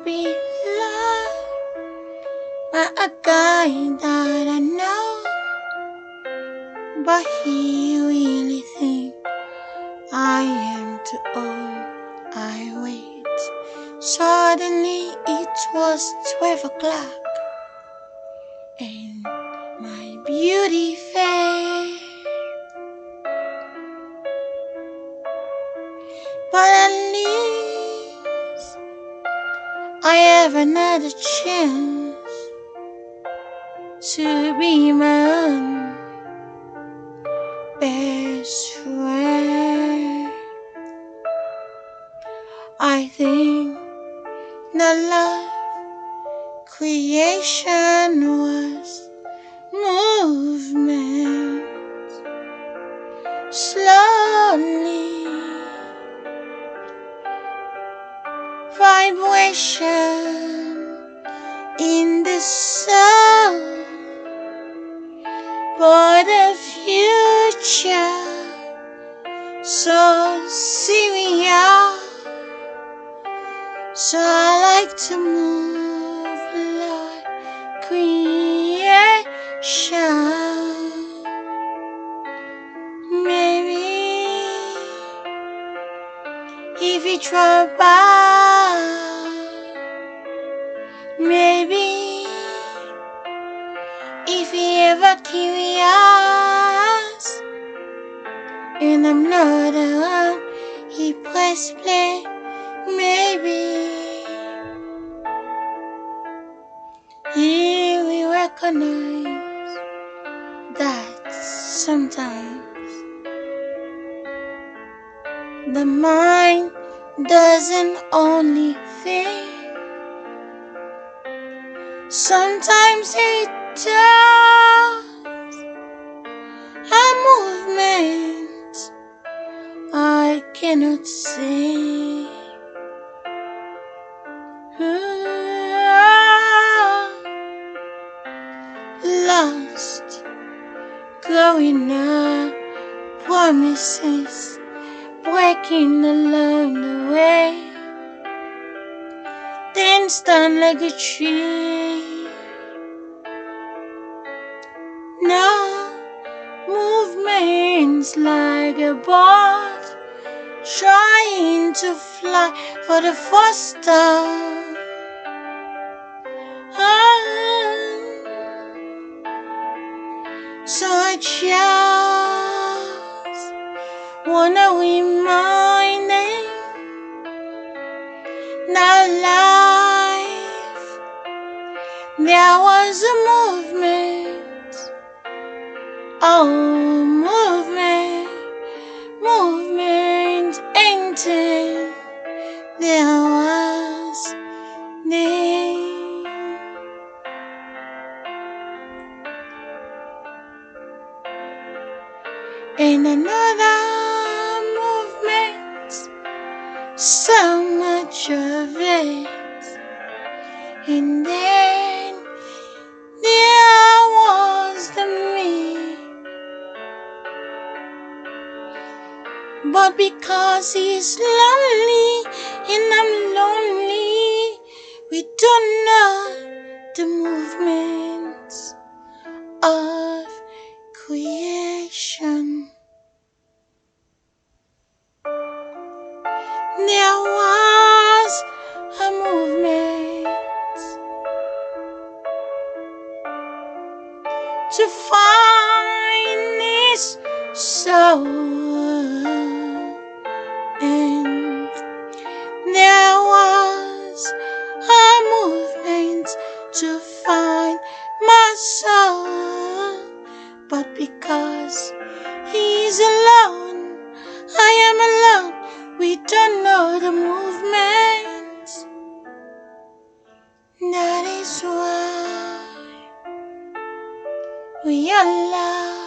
be loved by a guy that I know, but he really thinks I am too old. I wait. Suddenly it was 12 o'clock, and my beauty faded. But at least I have another chance to be my own best friend. I think the love creation was movement. Slowly, vibration in the soul for the future. So serious. So I like to move like creation. Maybe if you drop by, maybe if you ever curious, and I'm not the one, he press play. Maybe he will recognize that sometimes the mind doesn't only think, sometimes it does a movement I cannot see. Lost, growing up, promises breaking along the way, then stand like a tree. No movements like a bird trying to fly for the first time. So I just wanna remind them that life, there was a movement. Oh, movement ended. There was name. And another movement, so much of it. And then there was the me. But because he's lonely and I'm lonely, we don't know the movements of creation. There was a movement to find his soul, and there was a movement to find my soul. But because he's alone, I am alone. We don't know the movements. That is why we are lost.